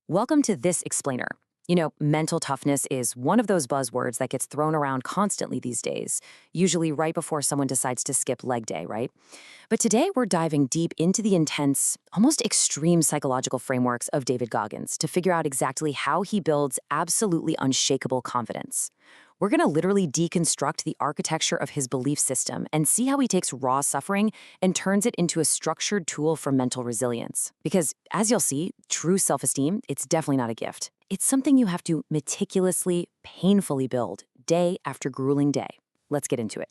Welcome to This Explainer. Mental toughness is one of those buzzwords that gets thrown around constantly these days, usually right before someone decides to skip leg day, right? But today we're diving deep into the intense, almost extreme psychological frameworks of David Goggins to figure out exactly how he builds absolutely unshakable confidence. We're going to literally deconstruct the architecture of his belief system and see how he takes raw suffering and turns it into a structured tool for mental resilience. Because, as you'll see, true self-esteem, it's definitely not a gift. It's something you have to meticulously, painfully build, day after grueling day. Let's get into it.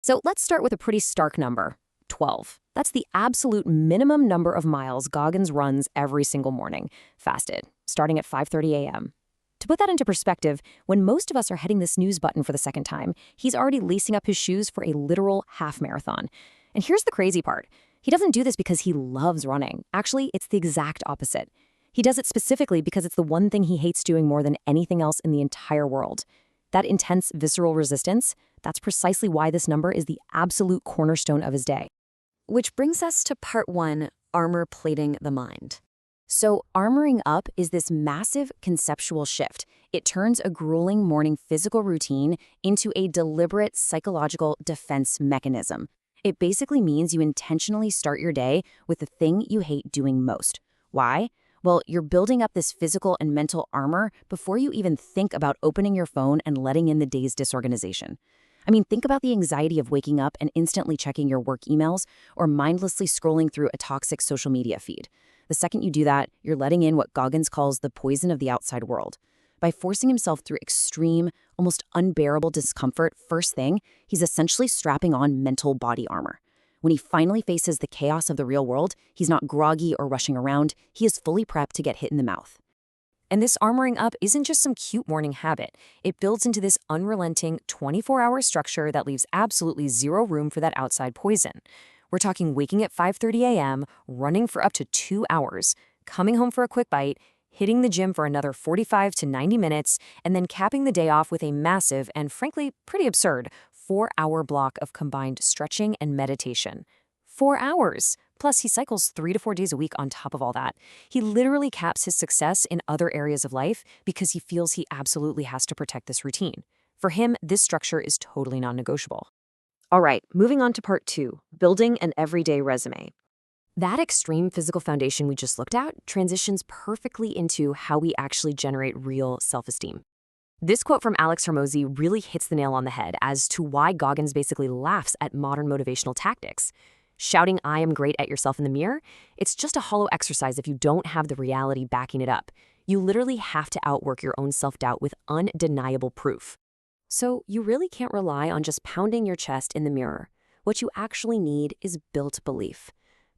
So let's start with a pretty stark number, 12. That's the absolute minimum number of miles Goggins runs every single morning, fasted, starting at 5:30 a.m. To put that into perspective, when most of us are hitting the snooze button for the second time, he's already lacing up his shoes for a literal half marathon. And here's the crazy part. He doesn't do this because he loves running. Actually, it's the exact opposite. He does it specifically because it's the one thing he hates doing more than anything else in the entire world. That intense visceral resistance, that's precisely why this number is the absolute cornerstone of his day. Which brings us to part 1, armor plating the mind. So armoring up is this massive conceptual shift. It turns a grueling morning physical routine into a deliberate psychological defense mechanism. It basically means you intentionally start your day with the thing you hate doing most. Why? Well, you're building up this physical and mental armor before you even think about opening your phone and letting in the day's disorganization. I mean, think about the anxiety of waking up and instantly checking your work emails or mindlessly scrolling through a toxic social media feed. The second you do that, you're letting in what Goggins calls the poison of the outside world. By forcing himself through extreme, almost unbearable discomfort first thing, he's essentially strapping on mental body armor. When he finally faces the chaos of the real world, he's not groggy or rushing around, he is fully prepped to get hit in the mouth. And this armoring up isn't just some cute morning habit. It builds into this unrelenting 24-hour structure that leaves absolutely zero room for that outside poison. We're talking waking at 5:30 a.m., running for up to 2 hours, coming home for a quick bite, hitting the gym for another 45 to 90 minutes, and then capping the day off with a massive and frankly pretty absurd 4-hour block of combined stretching and meditation. 4 hours! Plus, he cycles 3 to 4 days a week on top of all that. He literally caps his success in other areas of life because he feels he absolutely has to protect this routine. For him, this structure is totally non-negotiable. All right, moving on to part 2, building an everyday resume. That extreme physical foundation we just looked at transitions perfectly into how we actually generate real self-esteem. This quote from Alex Hormozi really hits the nail on the head as to why Goggins basically laughs at modern motivational tactics. Shouting, "I am great" at yourself in the mirror, it's just a hollow exercise if you don't have the reality backing it up. You literally have to outwork your own self-doubt with undeniable proof. So you really can't rely on just pounding your chest in the mirror. What you actually need is built belief.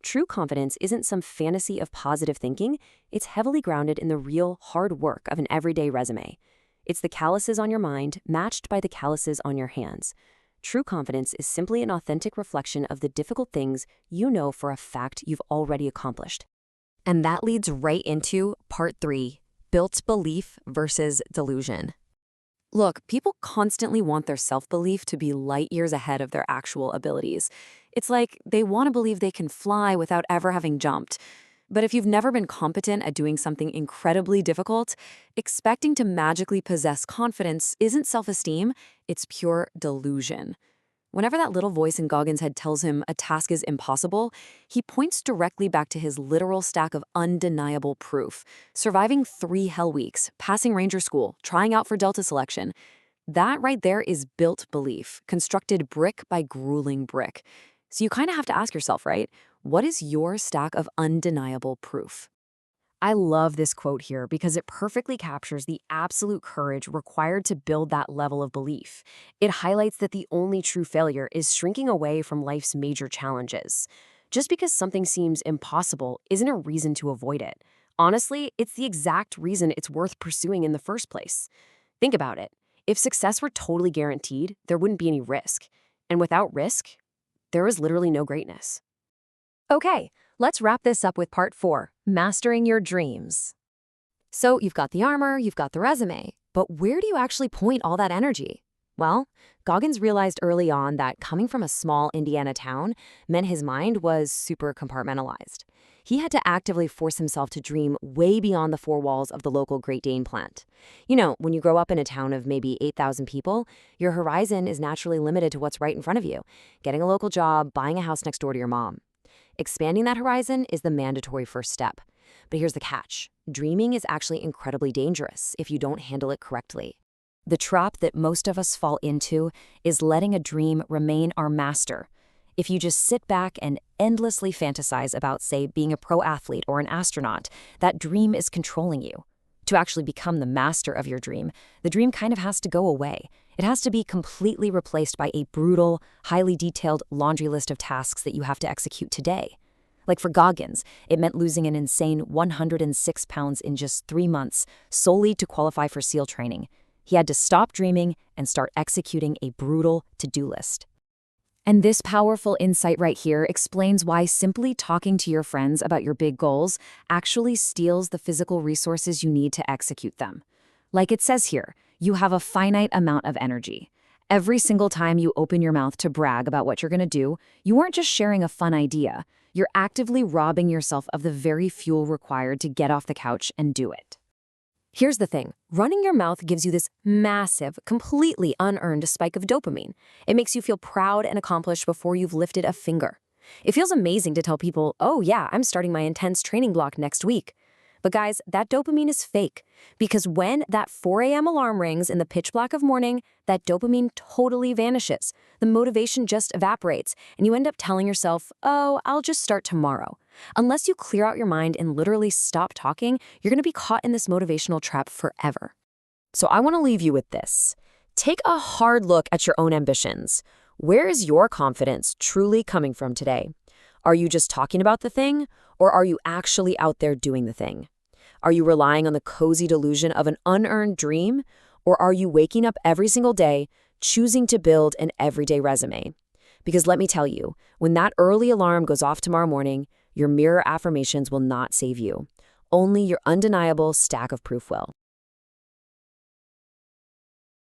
True confidence isn't some fantasy of positive thinking. It's heavily grounded in the real, hard work of an everyday resume. It's the calluses on your mind matched by the calluses on your hands. True confidence is simply an authentic reflection of the difficult things you know for a fact you've already accomplished. And that leads right into part 3, built belief versus delusion. Look, people constantly want their self-belief to be light years ahead of their actual abilities. It's like they want to believe they can fly without ever having jumped. But if you've never been competent at doing something incredibly difficult, expecting to magically possess confidence isn't self-esteem, it's pure delusion. Whenever that little voice in Goggins' head tells him a task is impossible, he points directly back to his literal stack of undeniable proof. Surviving 3 hell weeks, passing Ranger School, trying out for Delta selection. That right there is built belief, constructed brick by grueling brick. So you kind of have to ask yourself, right? What is your stack of undeniable proof? I love this quote here because it perfectly captures the absolute courage required to build that level of belief. It highlights that the only true failure is shrinking away from life's major challenges. Just because something seems impossible isn't a reason to avoid it. Honestly, it's the exact reason it's worth pursuing in the first place. Think about it. If success were totally guaranteed, there wouldn't be any risk. And without risk, there is literally no greatness. Okay, let's wrap this up with part 4, mastering your dreams. So you've got the armor, you've got the resume, but where do you actually point all that energy? Well, Goggins realized early on that coming from a small Indiana town meant his mind was super compartmentalized. He had to actively force himself to dream way beyond the four walls of the local Great Dane plant. You know, when you grow up in a town of maybe 8,000 people, your horizon is naturally limited to what's right in front of you: getting a local job, buying a house next door to your mom. Expanding that horizon is the mandatory first step. But here's the catch: dreaming is actually incredibly dangerous if you don't handle it correctly. The trap that most of us fall into is letting a dream remain our master. If you just sit back and endlessly fantasize about, say, being a pro athlete or an astronaut, that dream is controlling you. To actually become the master of your dream, the dream kind of has to go away. It has to be completely replaced by a brutal, highly detailed laundry list of tasks that you have to execute today. Like for Goggins, it meant losing an insane 106 pounds in just 3 months solely to qualify for SEAL training. He had to stop dreaming and start executing a brutal to-do list. And this powerful insight right here explains why simply talking to your friends about your big goals actually steals the physical resources you need to execute them. Like it says here, you have a finite amount of energy. Every single time you open your mouth to brag about what you're going to do, you aren't just sharing a fun idea. You're actively robbing yourself of the very fuel required to get off the couch and do it. Here's the thing: running your mouth gives you this massive, completely unearned spike of dopamine. It makes you feel proud and accomplished before you've lifted a finger. It feels amazing to tell people, oh yeah, I'm starting my intense training block next week. But guys, that dopamine is fake, because when that 4 a.m. alarm rings in the pitch black of morning, that dopamine totally vanishes. The motivation just evaporates, and you end up telling yourself, oh, I'll just start tomorrow. Unless you clear out your mind and literally stop talking, you're going to be caught in this motivational trap forever. So I want to leave you with this. Take a hard look at your own ambitions. Where is your confidence truly coming from today? Are you just talking about the thing, or are you actually out there doing the thing? Are you relying on the cozy delusion of an unearned dream, or are you waking up every single day, choosing to build an everyday resume? Because let me tell you, when that early alarm goes off tomorrow morning, your mirror affirmations will not save you. Only your undeniable stack of proof will.